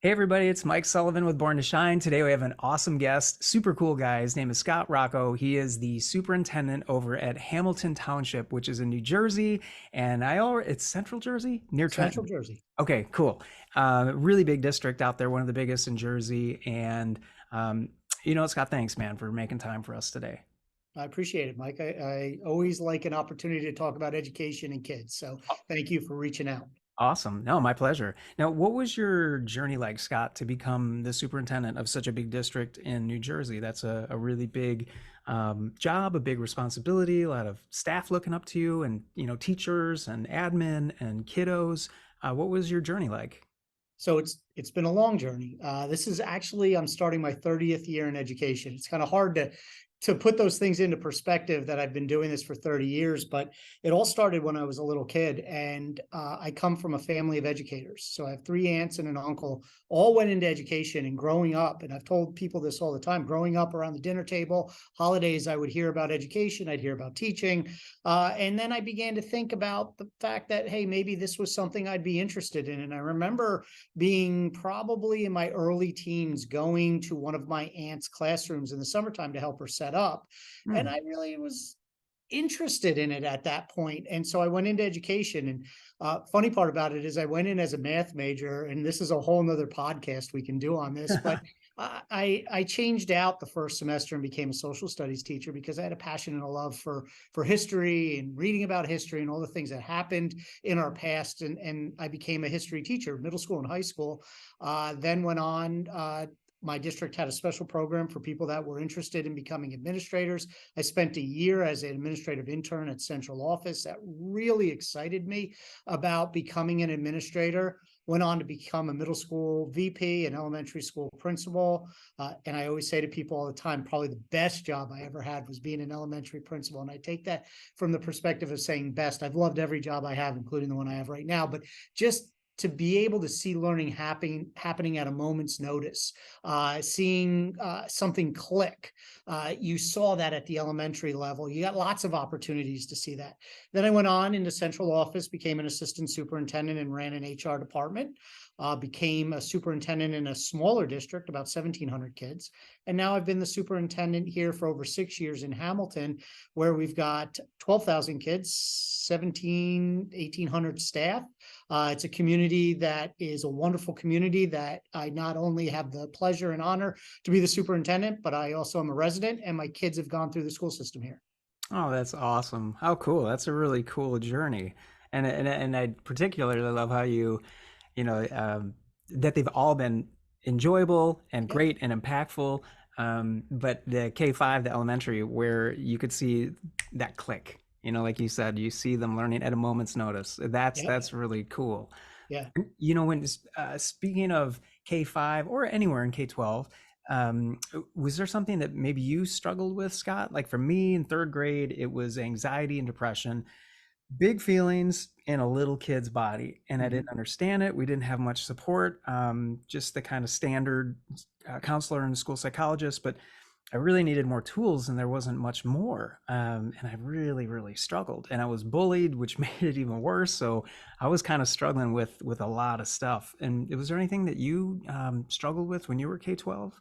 Hey everybody, it's Mike Sullivan with Born to Shine. Today we have an awesome guest, super cool guy. His name is Scott Rocco. He is the superintendent over at Hamilton Township, which is in New Jersey, and it's Central Jersey near Central Trenton. Jersey. Okay, cool. Really big district out there, one of the biggest in Jersey. And um, Scott, thanks, man, for making time for us today. I appreciate it, Mike. I always like an opportunity to talk about education and kids. So thank you for reaching out. Awesome. No, my pleasure. Now, what was your journey like, Scott, to become the superintendent of such a big district in New Jersey? That's a really big job, a big responsibility, a lot of staff looking up to you, and teachers and admin and kiddos. What was your journey like? So it's been a long journey. This is actually I'm starting my 30th year in education. It's kind of hard to put those things into perspective that I've been doing this for 30 years, but it all started when I was a little kid. And I come from a family of educators. So I have three aunts and an uncle, all went into education. And growing up, and I've told people this all the time, growing up around the dinner table, holidays, I would hear about education, I'd hear about teaching. And then I began to think about the fact that, hey, maybe this was something I'd be interested in. And I remember being probably in my early teens, going to one of my aunt's classrooms in the summertime to help her set up. And Hmm. I really was interested in it at that point. And so I went into education. And funny part about it is I went in as a math major, and this is a whole nother podcast we can do on this, but I changed out the first semester and became a social studies teacher because I had a passion and a love for history and reading about history and all the things that happened in our past. And I became a history teacher, middle school and high school. Then went on. My district had a special program for people that were interested in becoming administrators. I spent a year as an administrative intern at central office. That really excited me about becoming an administrator. Went on to become a middle school VP and elementary school principal. And I always say to people all the time, probably the best job I ever had was being an elementary principal. And I take that from the perspective of saying best. I've loved every job I have, including the one I have right now, but just to be able to see learning happening at a moment's notice, seeing something click. You saw that at the elementary level. You got lots of opportunities to see that. Then I went on into central office, became an assistant superintendent, and ran an HR department. Became a superintendent in a smaller district, about 1,700 kids. And now I've been the superintendent here for over 6 years in Hamilton, where we've got 12,000 kids, 1,800 staff. It's a community that is a wonderful community that I not only have the pleasure and honor to be the superintendent, but I also am a resident, and my kids have gone through the school system here. Oh, that's awesome. How cool. That's a really cool journey. And I particularly love how that they've all been enjoyable and Yep. great and impactful. But the K-5, the elementary, where you could see that click, like you said, you see them learning at a moment's notice. Yep. That's really cool. Yeah. When speaking of K-5 or anywhere in K-12, was there something that maybe you struggled with, Scott? Like for me in third grade, it was anxiety and depression, big feelings in a little kid's body, and I Mhm. didn't understand it. We didn't have much support, just the kind of standard counselor and school psychologist, but I really needed more tools and there wasn't much more. And I really, really struggled, and I was bullied, which made it even worse. So I was kind of struggling with a lot of stuff. And was there anything that you struggled with when you were K-12?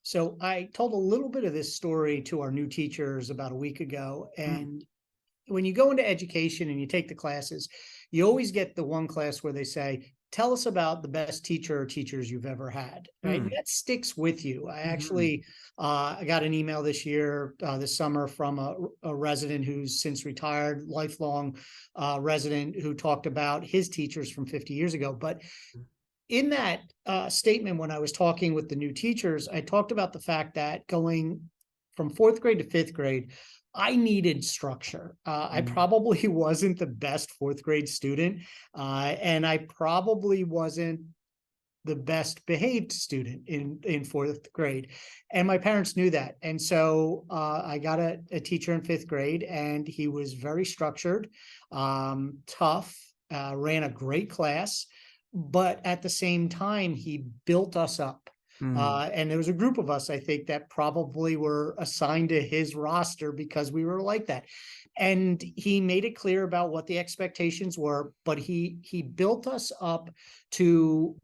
So I told a little bit of this story to our new teachers about a week ago. Mm, And when you go into education and you take the classes, you always get the one class where they say, tell us about the best teacher or teachers you've ever had, right? And mm, that sticks with you. mhm, I got an email this year, this summer, from a resident who's since retired, lifelong resident, who talked about his teachers from 50 years ago. But in that statement, when I was talking with the new teachers, I talked about the fact that going from fourth grade to fifth grade, I needed structure. I mm, probably wasn't the best fourth grade student, and I probably wasn't the best behaved student in fourth grade. And my parents knew that. And so I got a teacher in fifth grade, and he was very structured, tough, ran a great class. But at the same time, he built us up. Mm. And there was a group of us, I think, that probably were assigned to his roster because we were like that. And he made it clear about what the expectations were, but he built us up to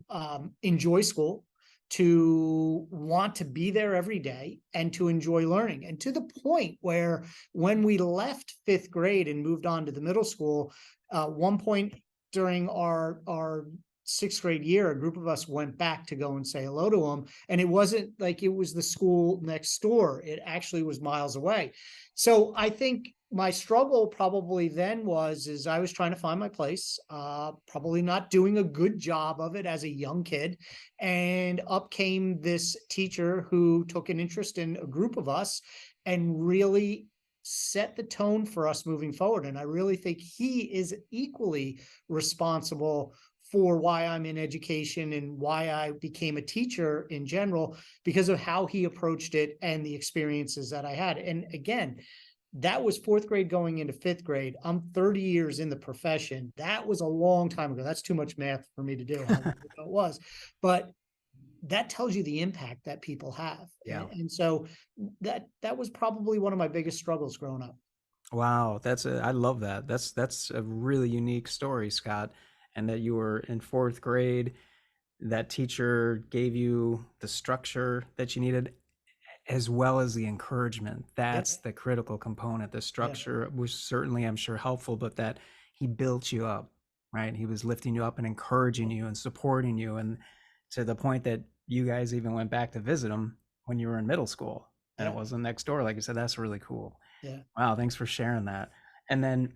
enjoy school, to want to be there every day, and to enjoy learning. And to the point where when we left fifth grade and moved on to the middle school, one point during our sixth grade year, a group of us went back to go and say hello to him. And it wasn't like it was the school next door. It actually was miles away. So I think my struggle probably then is I was trying to find my place, probably not doing a good job of it as a young kid. And up came this teacher who took an interest in a group of us and really set the tone for us moving forward. And I really think he is equally responsible for why I'm in education and why I became a teacher in general, because of how he approached it and the experiences that I had. And again, that was fourth grade going into fifth grade. I'm 30 years in the profession. That was a long time ago. That's too much math for me to do. How long ago it was, but that tells you the impact that people have. Yeah. And so that was probably one of my biggest struggles growing up. Wow, I love that. That's a really unique story, Scott. And that you were in fourth grade, that teacher gave you the structure that you needed, as well as the encouragement. Yeah, That's the critical component. The yeah, structure was certainly, I'm sure, helpful, but that he built you up, right? He was lifting you up and encouraging you and supporting you, and to the point that you guys even went back to visit him when you were in middle school, and it yeah, wasn't next door, like you said. That's really cool. yeah. Wow, thanks for sharing that. And then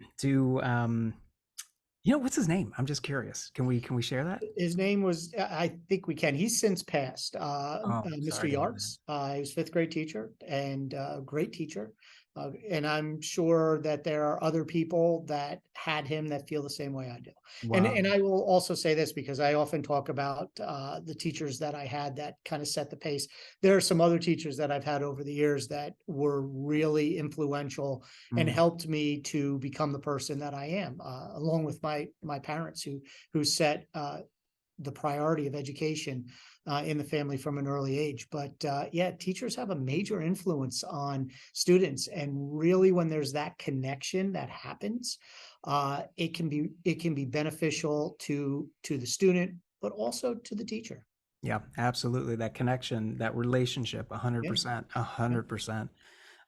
what's his name? I'm just curious. Can we share that? His name was, I think we can. He's since passed. Oh, Mr. sorry to hear that. Yartz. He was fifth grade teacher and a great teacher. And I'm sure that there are other people that had him that feel the same way I do. And Wow. I will also say this because I often talk about the teachers that I had that kind of set the pace. There are some other teachers that I've had over the years that were really influential and Mm, helped me to become the person that I am, along with my parents who set the priority of education in the family from an early age. But yeah, teachers have a major influence on students, and really, when there's that connection that happens, it can be beneficial to the student, but also to the teacher. yeah, absolutely. That connection, that relationship, Yeah, 100%, yeah. 100%.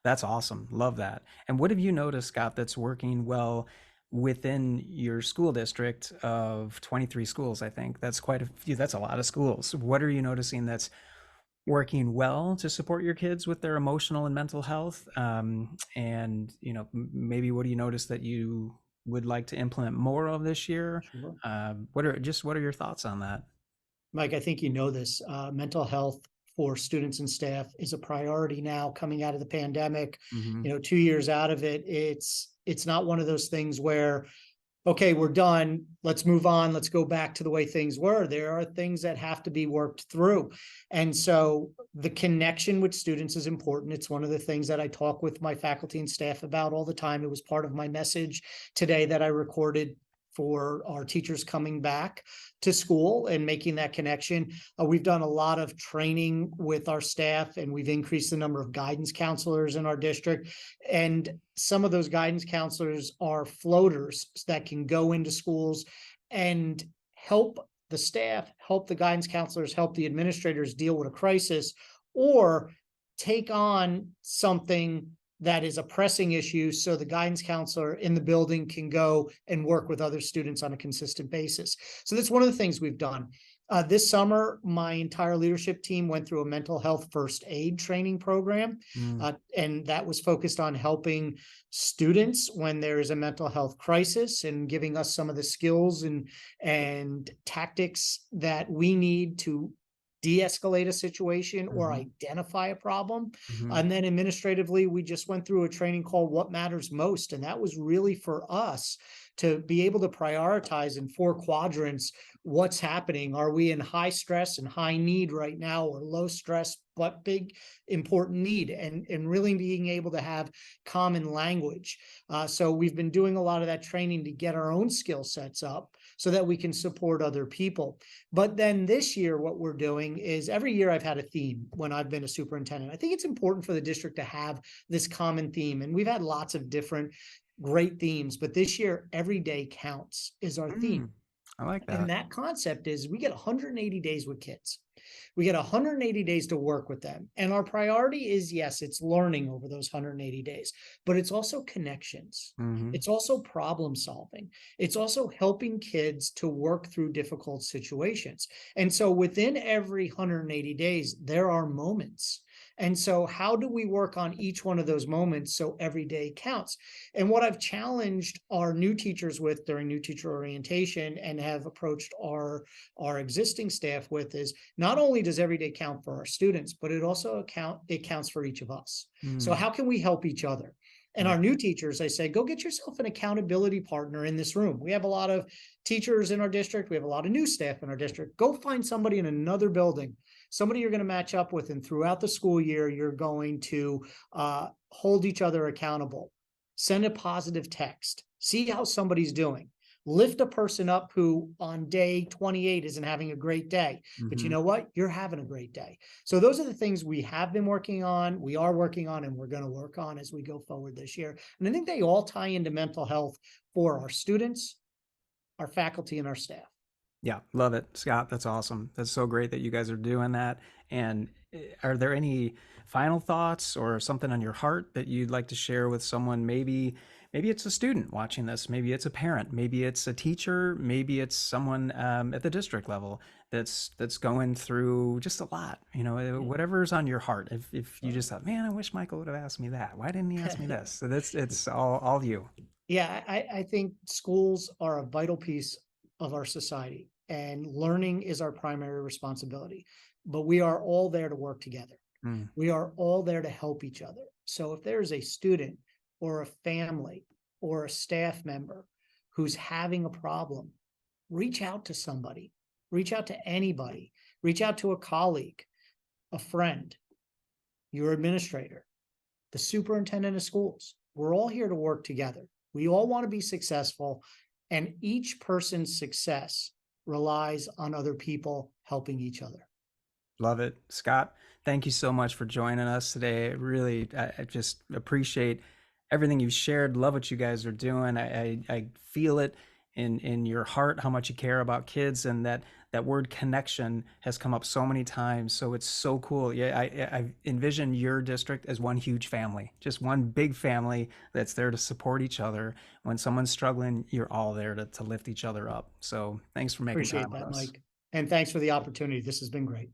That's awesome. Love that. And what have you noticed, Scott, that's working well within your school district of 23 schools? I think that's quite a few. That's a lot of schools. What are you noticing that's working well to support your kids with their emotional and mental health? And maybe what do you notice that you would like to implement more of this year? Sure. What are your thoughts on that? Mike, I think you know this. Mental health for students and staff is a priority now coming out of the pandemic. Hmm. 2 years out of it, it's not one of those things where, okay, we're done. Let's move on. Let's go back to the way things were. There are things that have to be worked through. And so the connection with students is important. It's one of the things that I talk with my faculty and staff about all the time. It was part of my message today that I recorded for our teachers coming back to school and making that connection. We've done a lot of training with our staff, and we've increased the number of guidance counselors in our district. And some of those guidance counselors are floaters that can go into schools and help the staff, help the guidance counselors, help the administrators deal with a crisis, or take on something that is a pressing issue so the guidance counselor in the building can go and work with other students on a consistent basis. So that's one of the things we've done. This summer, my entire leadership team went through a mental health first aid training program, Mm, and that was focused on helping students when there is a mental health crisis and giving us some of the skills and tactics that we need to de-escalate a situation or mhm, identify a problem. mhm, And then administratively, we just went through a training called What Matters Most. And that was really for us to be able to prioritize in 4 quadrants what's happening. Are we in high stress and high need right now, or low stress but big important need? And really being able to have common language. So we've been doing a lot of that training to get our own skill sets up so that we can support other people. But then this year, what we're doing is every year I've had a theme when I've been a superintendent. I think it's important for the district to have this common theme, and we've had lots of different great themes, but this year, every day counts is our theme. Mm, I like And that. that concept is we get 180 days with kids. We get 180 days to work with them. And our priority is, yes, it's learning over those 180 days, but it's also connections. Hmm. It's also problem solving. It's also helping kids to work through difficult situations. And so within every 180 days, there are moments. And so, how do we work on each one of those moments so every day counts? And what I've challenged our new teachers with during new teacher orientation and have approached our existing staff with is not only does every day count for our students, but it counts for each of us. So Mm, how can we help each other? And yeah. our new teachers, I say, go get yourself an accountability partner in this room. We have a lot of teachers in our district. We have a lot of new staff in our district. Go find somebody in another building, somebody you're going to match up with. And throughout the school year, you're going to hold each other accountable. Send a positive text. See how somebody's doing. Lift a person up who on day 28 isn't having a great day. But you Hmm. know what? You're having a great day. So those are the things we have been working on, we are working on, and we're going to work on as we go forward this year. And I think they all tie into mental health for our students, our faculty, and our staff. Yeah, love it, Scott. That's awesome. That's so great that you guys are doing that. And are there any final thoughts or something on your heart that you'd like to share with someone? Maybe it's a student watching this. Maybe it's a parent. Maybe it's a teacher. Maybe it's someone at the district level that's going through just a lot. You know, Yeah. whatever's on your heart. If you just thought, man, I wish Michael would have asked me that. Why didn't he ask me this? So that's it's all you. Yeah, I think schools are a vital piece of our society, and learning is our primary responsibility. But we are all there to work together. Mm, We are all there to help each other. So if there is a student or a family or a staff member who's having a problem, reach out to somebody, reach out to anybody, reach out to a colleague, a friend, your administrator, the superintendent of schools. We're all here to work together. We all want to be successful, and each person's success relies on other people helping each other. love it, Scott. Thank you so much for joining us today. Really, I just appreciate everything you've shared. Love what you guys are doing. I feel it in your heart how much you care about kids, and that word connection has come up so many times. So it's so cool. Yeah, I envision your district as one huge family, just one big family that's there to support each other. When someone's struggling, you're all there to lift each other up. So thanks for making Appreciate time with that, us. Mike. And thanks for the opportunity. This has been great.